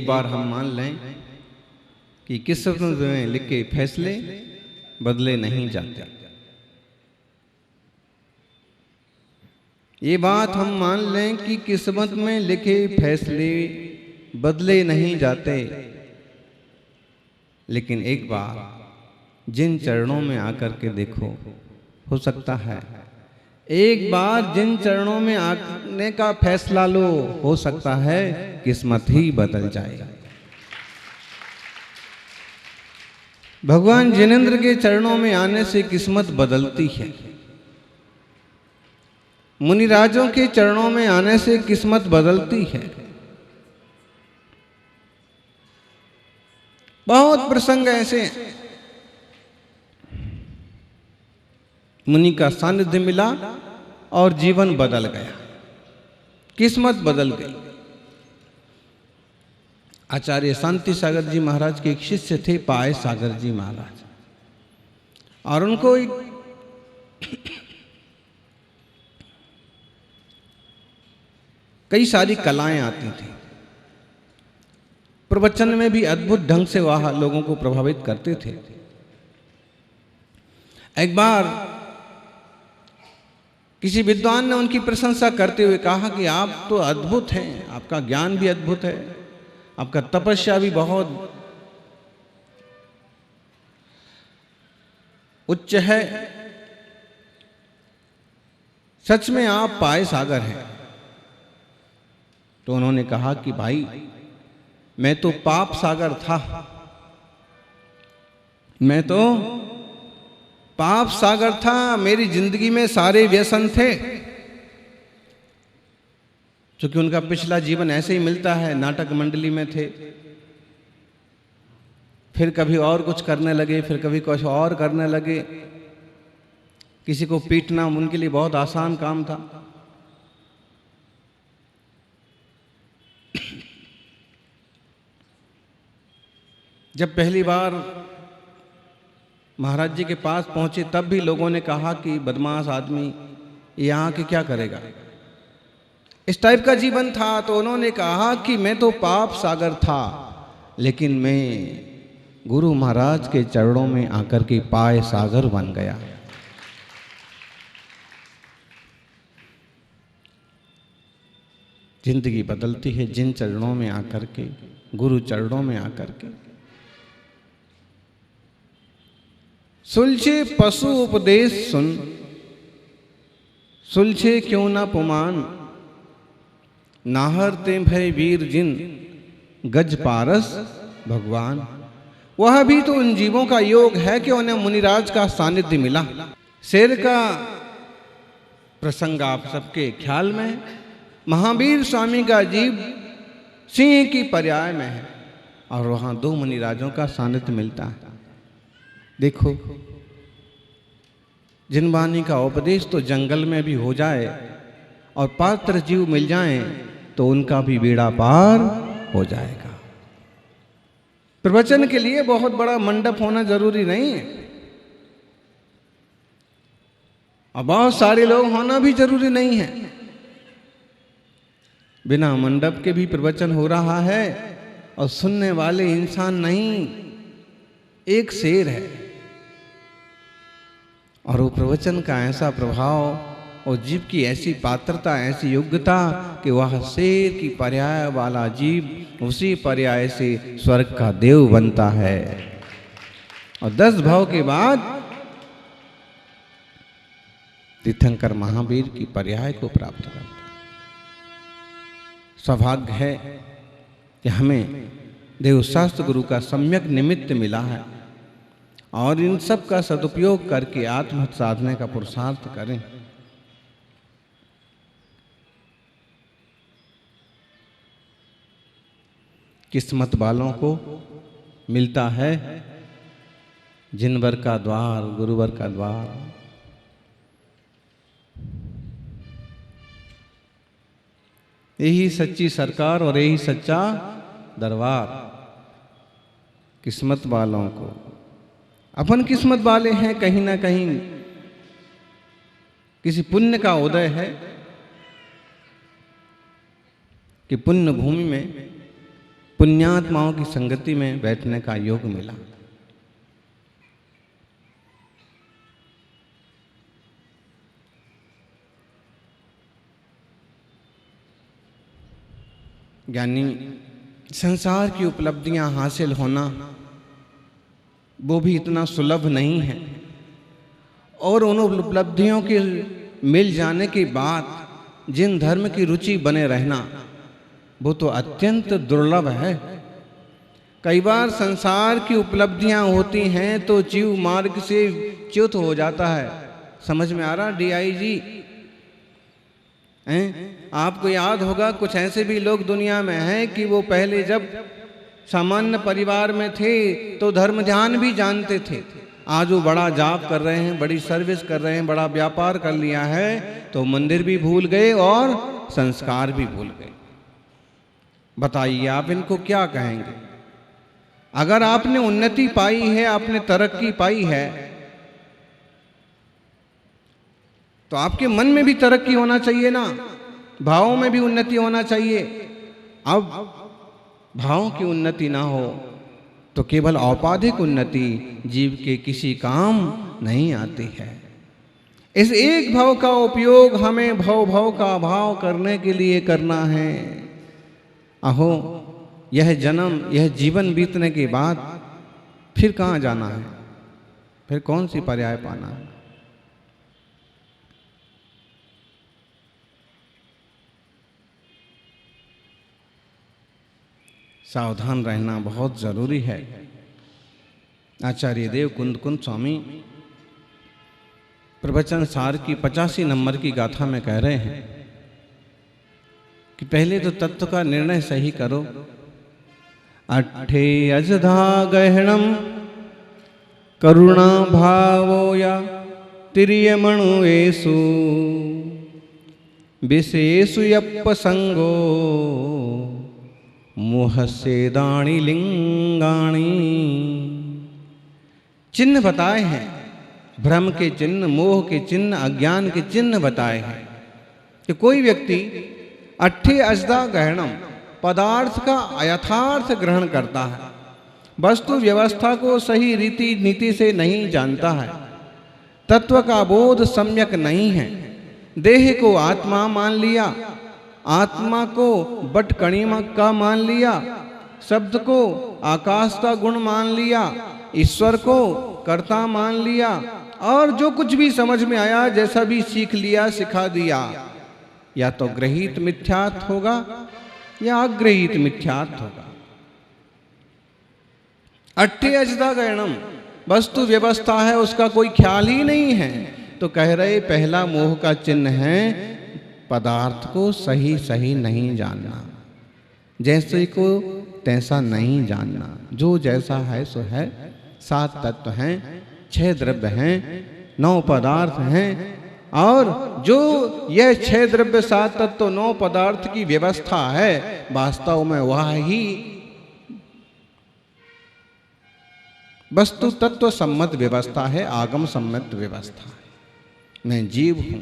बार हम मान लें कि किस्मत में लिखे फैसले बदले नहीं जाते। ये बात हम मान लें कि किस्मत में लिखे फैसले बदले नहीं जाते, लेकिन एक बार जिन चरणों में आकर के देखो, हो सकता है एक बार जिन चरणों में आने का फैसला लो, हो सकता है किस्मत ही बदल जाए। भगवान जिनेंद्र के चरणों में आने से किस्मत बदलती है, मुनिराजों के चरणों में आने से किस्मत बदलती है। बहुत प्रसंग ऐसे हैं, मुनि का सानिध्य मिला और जीवन बदल गया, किस्मत बदल गई। आचार्य शांति सागर जी महाराज के एक शिष्य थे, पाय सागर जी महाराज, और उनको कई सारी कलाएं आती थी, प्रवचन में भी अद्भुत ढंग से वह लोगों को प्रभावित करते थे। एक बार किसी विद्वान ने उनकी प्रशंसा करते हुए कहा कि आप तो अद्भुत हैं, आपका ज्ञान भी अद्भुत है, आपका तपस्या भी बहुत उच्च है, सच में आप पाय सागर हैं। तो उन्होंने कहा कि भाई, मैं तो पाप सागर था, मैं तो पाप सागर था, मेरी जिंदगी में सारे व्यसन थे। क्योंकि उनका पिछला जीवन ऐसे ही मिलता है, नाटक मंडली में थे, फिर कभी और कुछ करने लगे, फिर कभी कुछ और करने लगे। किसी को पीटना उनके लिए बहुत आसान काम था। जब पहली बार महाराज जी के पास पहुंचे, तब भी लोगों ने कहा कि बदमाश आदमी यहाँ के क्या करेगा, इस टाइप का जीवन था। तो उन्होंने कहा कि मैं तो पाप सागर था, लेकिन मैं गुरु महाराज के चरणों में आकर के पाय सागर बन गया। जिंदगी बदलती है जिन चरणों में आकर के, गुरु चरणों में आकर के। सुलझे पशु उपदेश सुन, सुलझे क्यों ना पुमान, नाहर ते भय वीर जिन, गज पारस भगवान। वह भी तो उन जीवों का योग है कि उन्हें मुनिराज का सानिध्य मिला। शेर का प्रसंग आप सबके ख्याल में है। महावीर स्वामी का जीव सिंह की पर्याय में है, और वहां दो मुनिराजों का सानिध्य मिलता है। देखो, जिनवाणी का उपदेश तो जंगल में भी हो जाए और पात्र जीव मिल जाएं तो उनका भी बेड़ा पार हो जाएगा। प्रवचन के लिए बहुत बड़ा मंडप होना जरूरी नहीं है, और बहुत सारे लोग होना भी जरूरी नहीं है। बिना मंडप के भी प्रवचन हो रहा है, और सुनने वाले इंसान नहीं, एक शेर है, और वो प्रवचन का ऐसा प्रभाव और जीव की ऐसी पात्रता, ऐसी योग्यता कि वह शेर की पर्याय वाला जीव उसी पर्याय से स्वर्ग का देव बनता है, और 10 भाव के बाद तीर्थंकर महावीर की पर्याय को प्राप्त करता है। सौभाग्य है कि हमें देवशास्त्र गुरु का सम्यक निमित्त मिला है, और इन सब का सदुपयोग करके आत्महत साधने का पुरुषार्थ करें। किस्मत वालों को मिलता है जिनवर का द्वार, गुरुवर का द्वार। यही सच्ची सरकार और यही सच्चा दरबार। किस्मत वालों को, अपन किस्मत वाले हैं, कहीं ना कहीं किसी पुण्य का उदय है कि पुण्य भूमि में पुण्यात्माओं की संगति में बैठने का योग मिला। यानी संसार की उपलब्धियां हासिल होना वो भी इतना सुलभ नहीं है, और उन उपलब्धियों के मिल जाने के बाद जिन धर्म की रुचि बने रहना वो तो अत्यंत दुर्लभ है। कई बार संसार की उपलब्धियां होती हैं तो जीव मार्ग से च्युत हो जाता है। समझ में आ रहा DI जी? आपको याद होगा कुछ ऐसे भी लोग दुनिया में हैं कि वो पहले जब सामान्य परिवार में थे तो धर्म ध्यान भी जानते थे। आज वो बड़ा जाप कर रहे हैं, बड़ी सर्विस कर रहे हैं, बड़ा व्यापार कर लिया है तो मंदिर भी भूल गए और संस्कार भी भूल गए। बताइए आप इनको क्या कहेंगे? अगर आपने उन्नति पाई है, आपने तरक्की पाई है, तो आपके मन में भी तरक्की होना चाहिए ना, भावों में भी उन्नति होना चाहिए। अब भावों की उन्नति ना हो तो केवल औपाधिक उन्नति जीव के किसी काम नहीं आती है। इस एक भाव का उपयोग हमें भव का अभाव करने के लिए करना है। अहो, यह जन्म, यह जीवन बीतने के बाद फिर कहाँ जाना है? फिर कौन सी पर्याय पाना है? सावधान रहना बहुत जरूरी है। आचार्य देव कुंद स्वामी प्रवचन सार की 85 नंबर की गाथा में कह रहे हैं कि पहले तो तत्व का निर्णय सही करो। अट्ठे अजधा गहणम करुणा भावो या तिर्यमणुएषु विशेषु यप्पसंगो मोहसेदाणी लिंगाणी। चिन्ह बताए हैं, भ्रम के चिन्ह, मोह के चिन्ह, अज्ञान के चिन्ह बताए हैं कि कोई व्यक्ति अट्ठे अजदा गहणम पदार्थ का यथार्थ ग्रहण करता है, वस्तु व्यवस्था को सही रीति नीति से नहीं जानता है, तत्व का बोध सम्यक नहीं है, देह को आत्मा मान लिया, आत्मा को बटकणिमा का मान लिया, शब्द को आकाश का गुण मान लिया, ईश्वर को कर्ता मान लिया, और जो कुछ भी समझ में आया, जैसा भी सीख लिया, सिखा दिया, या तो ग्रहित मिथ्यात्व होगा या अग्रहित मिथ्यात्व होगा। अट्ठे अजदा गहणम, वस्तु व्यवस्था है, उसका कोई ख्याल ही नहीं है। तो कह रहे पहला मोह का चिन्ह है पदार्थ को सही सही नहीं जानना, जैसे को तैसा नहीं जानना। जो जैसा है सो है। 7 तत्व हैं, 6 द्रव्य हैं, 9 पदार्थ हैं, और जो यह 6 द्रव्य 7 तत्व 9 पदार्थ की व्यवस्था है, वास्तव में वह ही वस्तु तत्व सम्मत व्यवस्था है, आगम सम्मत व्यवस्था है। मैं जीव हूं,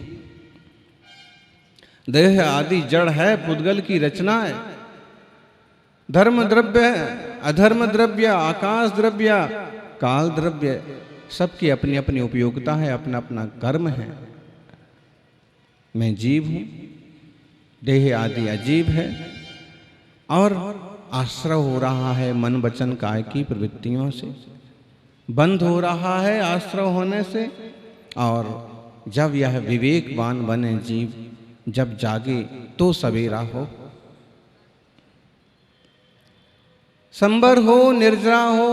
देह आदि जड़ है, पुद्गल की रचना है, धर्म द्रव्य, अधर्म द्रव्य, आकाश द्रव्य, काल द्रव्य, सबकी अपनी अपनी उपयोगिता है, अपना अपना कर्म है। मैं जीव हूं, देह आदि अजीब है, और आश्रय हो रहा है मन वचन काय की प्रवृत्तियों से, बंद हो रहा है आश्रय होने से। और जब यह विवेकवान बने जीव, जब जागे तो सवेरा हो, संबर हो, निर्जरा हो,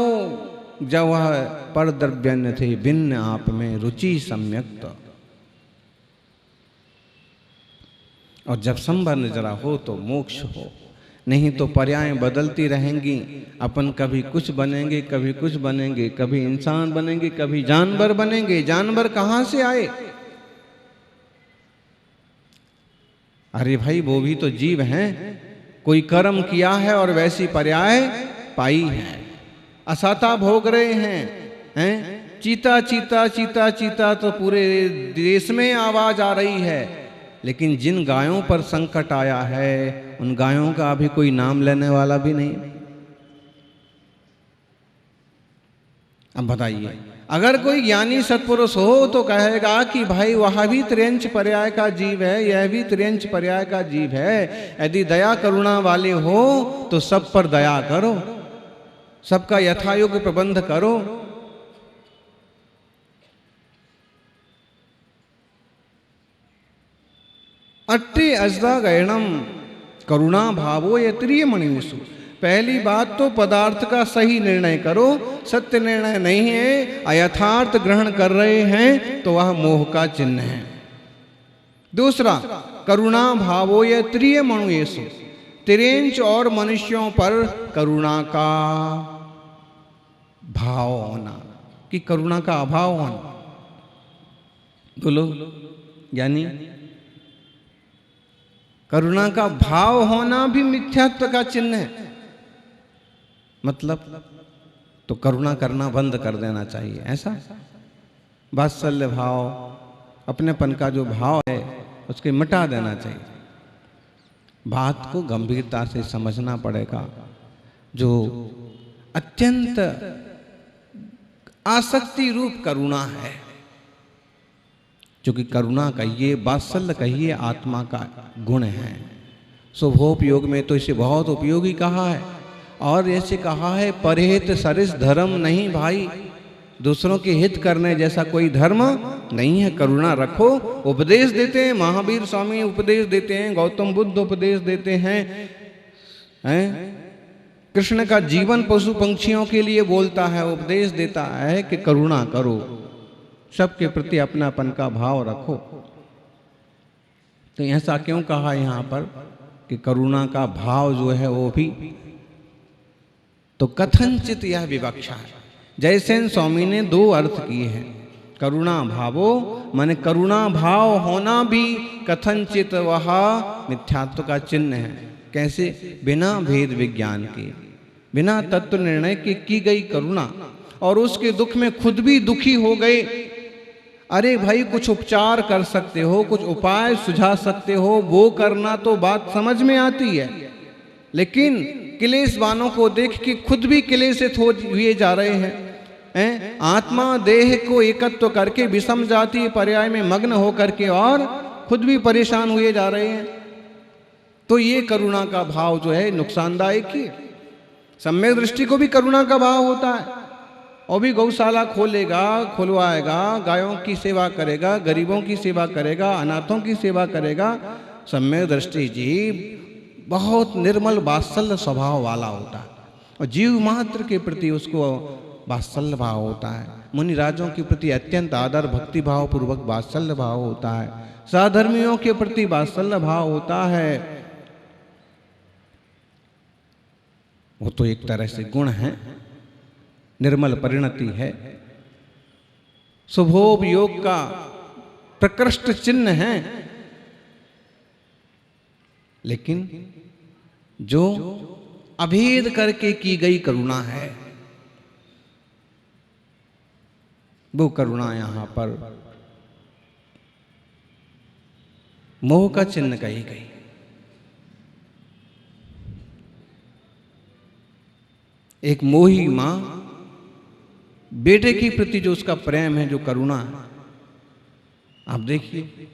जब वह पर द्रव्य थे भिन्न आप में रुचि सम्यक्त। और जब संबर निर्जरा हो तो मोक्ष हो, नहीं तो पर्याय बदलती रहेंगी। अपन कभी कुछ बनेंगे, कभी कुछ बनेंगे, कभी इंसान बनेंगे, कभी जानवर बनेंगे। जानवर कहाँ से आए? अरे भाई, वो भी तो जीव हैं, कोई कर्म किया है और वैसी पर्याय पाई है, असाता भोग रहे हैं। चीता चीता चीता चीता तो पूरे देश में आवाज आ रही है, लेकिन जिन गायों पर संकट आया है उन गायों का अभी कोई नाम लेने वाला भी नहीं। अब बताइए, अगर कोई ज्ञानी सत्पुरुष हो तो कहेगा कि भाई वह भी त्रियंच पर्याय का जीव है, यह भी त्रियंच पर्याय का जीव है। यदि दया करुणा वाले हो तो सब पर दया करो, सबका यथायोग्य प्रबंध करो। अट्टे अजदा गैणम करुणा भावो यत्रिय मणिषु। पहली बात तो पदार्थ का सही निर्णय करो, सत्य निर्णय नहीं है, अयथार्थ ग्रहण कर रहे हैं तो वह मोह का चिन्ह है। दूसरा, करुणा भावो यत्रिय मणुषु, तिरेंच और मनुष्यों पर करुणा का भाव होना, कि करुणा का अभाव होना। बोलो, यानी करुणा का भाव होना भी मिथ्यात्व का चिन्ह है। मतलब तो करुणा करना बंद कर देना चाहिए, ऐसा वात्सल्य भाव, अपनेपन का जो भाव है उसके मिटा देना चाहिए। बात को गंभीरता से समझना पड़ेगा। जो अत्यंत आसक्ति रूप करुणा है, क्योंकि करुणा कहिए, वात्सल्य कहिए, आत्मा का गुण है। शुभोपयोग में तो इसे बहुत उपयोगी कहा है, और ऐसे कहा है परहित सरिस धर्म नहीं भाई, दूसरों के हित करने जैसा कोई धर्म नहीं है। करुणा रखो। उपदेश देते हैं महावीर स्वामी, उपदेश देते हैं गौतम बुद्ध, उपदेश देते हैं, कृष्ण का जीवन पशु पंक्षियों के लिए बोलता है, उपदेश देता है कि करुणा करो, सबके प्रति अपनापन का भाव रखो। तो ऐसा क्यों कहा यहाँ पर कि करुणा का भाव जो है वो भी, तो कथनचित यह विवक्षा है। जयसेन स्वामी ने दो अर्थ किए हैं। करुणा भावो माने करुणा भाव होना भी कथनचित वह मिथ्यात्व का चिन्ह है। कैसे? बिना भेद विज्ञान के, बिना तत्व निर्णय के की गई करुणा, और उसके दुख में खुद भी दुखी हो गए। अरे भाई, कुछ उपचार कर सकते हो, कुछ उपाय सुझा सकते हो, वो करना तो बात समझ में आती है, लेकिन क्लेशवानों को देख के खुद भी क्लेशित हुए जा रहे हैं। आत्मा देह को एकत्व करके विषम जाति पर्याय में मग्न होकर के और खुद भी परेशान हुए जा रहे हैं। तो ये करुणा का भाव जो है नुकसानदायक ही। सम्यक दृष्टि को भी करुणा का भाव होता है, और भी गौशाला खोलेगा, खुलवाएगा, गायों की सेवा करेगा, गरीबों की सेवा करेगा, अनाथों की सेवा करेगा। सम्यक दृष्टि जीव बहुत निर्मल वात्सल्य स्वभाव वाला होता है, और जीव मात्र के प्रति उसको वात्सल्य भाव होता है। मुनि राजों के प्रति अत्यंत आदर भक्ति भाव पूर्वक वात्सल्य भाव होता है। साधर्मियों के प्रति वात्सल्य भाव होता है। वो तो एक तरह से गुण है, निर्मल परिणति है, शुभोपयोग का प्रकृष्ट चिन्ह है। लेकिन जो अभेद करके की गई करुणा है, वो करुणा यहां पर मोह का चिन्ह कही गई। एक मोही मां बेटे के प्रति जो उसका प्रेम है, जो करुणा है, आप देखिए,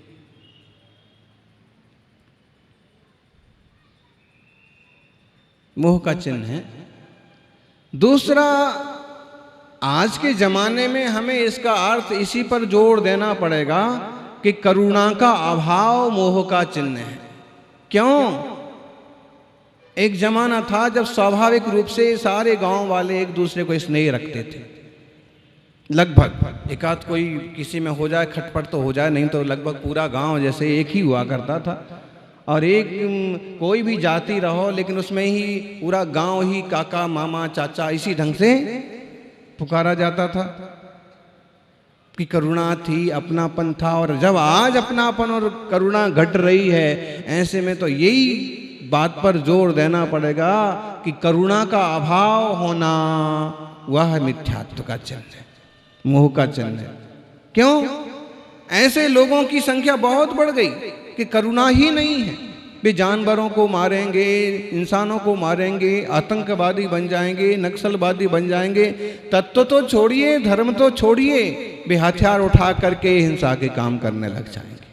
मोह का चिन्ह है। दूसरा, आज के जमाने में हमें इसका अर्थ इसी पर जोर देना पड़ेगा कि करुणा का अभाव मोह का चिन्ह है। क्यों? एक जमाना था जब स्वाभाविक रूप से सारे गांव वाले एक दूसरे को स्नेह रखते थे। लगभग एकाध कोई किसी में हो जाए खटपट तो हो जाए, नहीं तो लगभग पूरा गांव जैसे एक ही हुआ करता था। और एक कोई भी जाति रहो, लेकिन उसमें ही पूरा गांव ही काका मामा चाचा इसी ढंग से पुकारा जाता था कि करुणा थी, अपनापन था। और जब आज अपनापन और करुणा घट रही है, ऐसे में तो यही बात पर जोर देना पड़ेगा कि करुणा का अभाव होना वह मिथ्यात्व का चिन्ह है, मोह का चिन्ह है। क्यों? ऐसे लोगों की संख्या बहुत बढ़ गई कि करुणा ही नहीं है। वे जानवरों को मारेंगे, इंसानों को मारेंगे, आतंकवादी बन जाएंगे, नक्सलवादी बन जाएंगे। तत्व तो छोड़िए, धर्म तो छोड़िए, वे हथियार उठा करके हिंसा के काम करने लग जाएंगे।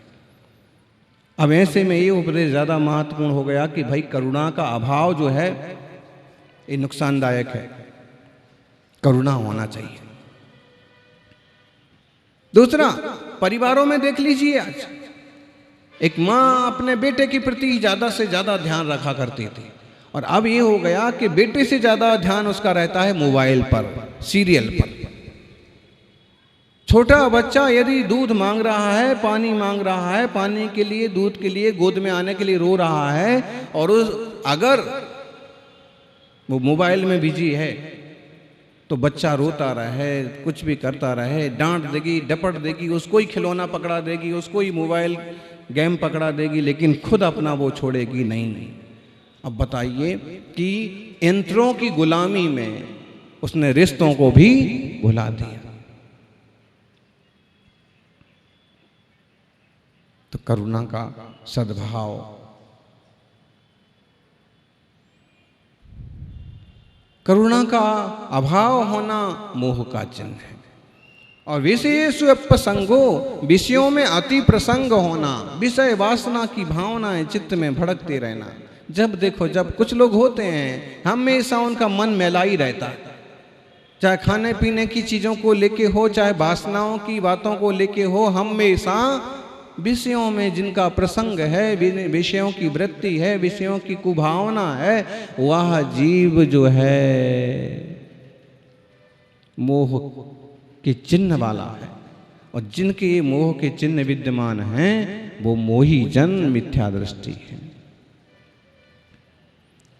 अब ऐसे में ये उपदेश ज़्यादा महत्वपूर्ण हो गया कि भाई करुणा का अभाव जो है ये नुकसानदायक है, करुणा होना चाहिए। दूसरा, परिवारों में देख लीजिए, आज एक माँ अपने बेटे के प्रति ज़्यादा से ज़्यादा ध्यान रखा करती थी, और अब ये हो गया कि बेटे से ज़्यादा ध्यान उसका रहता है मोबाइल पर, सीरियल पर। छोटा बच्चा यदि दूध मांग रहा है, पानी मांग रहा है, पानी के लिए, दूध के लिए, गोद में आने के लिए रो रहा है, और अगर वो मोबाइल में बिजी है तो बच्चा रोता रहे, कुछ भी करता रहे, डांट देगी, डपट देगी, उसको ही खिलौना पकड़ा देगी, उसको ही मोबाइल गेम पकड़ा देगी, लेकिन खुद अपना वो छोड़ेगी नहीं। अब बताइए कि यंत्रों की गुलामी में उसने रिश्तों को भी भुला दिया। तो करुणा का सद्भाव, करुणा का अभाव होना मोह का चिन्ह है। और विषयेषु अपसंगो, विषयों में अति प्रसंग होना, विषय वासना की भावनाएं चित्त में भड़कते रहना। जब देखो, जब कुछ लोग होते हैं हमेशा उनका मन मैला ही रहता है, चाहे खाने पीने की चीज़ों को लेके हो, चाहे वासनाओं की बातों को लेके हो, हमेशा विषयों में जिनका प्रसंग है, विषयों की वृत्ति है, विषयों की कुभावना है, वह जीव जो है मोह के चिन्ह वाला है। और जिनके मोह के चिन्ह विद्यमान हैं वो मोही जन मिथ्या दृष्टि है।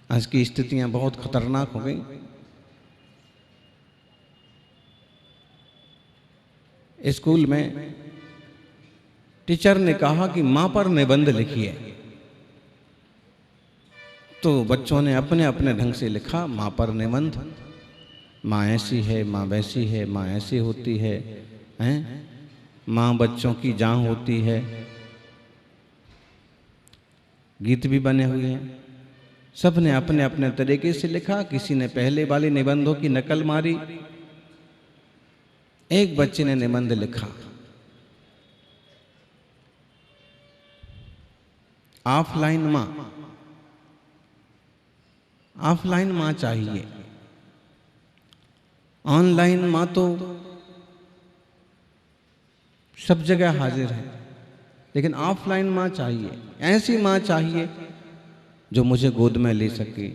आज की स्थितियां बहुत खतरनाक हो गई। स्कूल में टीचर ने कहा कि मां पर निबंध लिखिए, तो बच्चों ने अपने अपने ढंग से लिखा मां पर निबंध। माँ ऐसी है, माँ वैसी है, माँ ऐसी होती है, हैं? माँ बच्चों की जान होती है। गीत भी बने हुए हैं। सब ने अपने अपने तरीके से लिखा। किसी ने पहले वाले निबंधों की नकल मारी। एक बच्चे ने निबंध लिखा, ऑफलाइन माँ, ऑफलाइन माँ चाहिए, ऑनलाइन माँ तो सब जगह हाजिर है, लेकिन ऑफलाइन माँ चाहिए। ऐसी माँ चाहिए जो मुझे गोद में ले सके।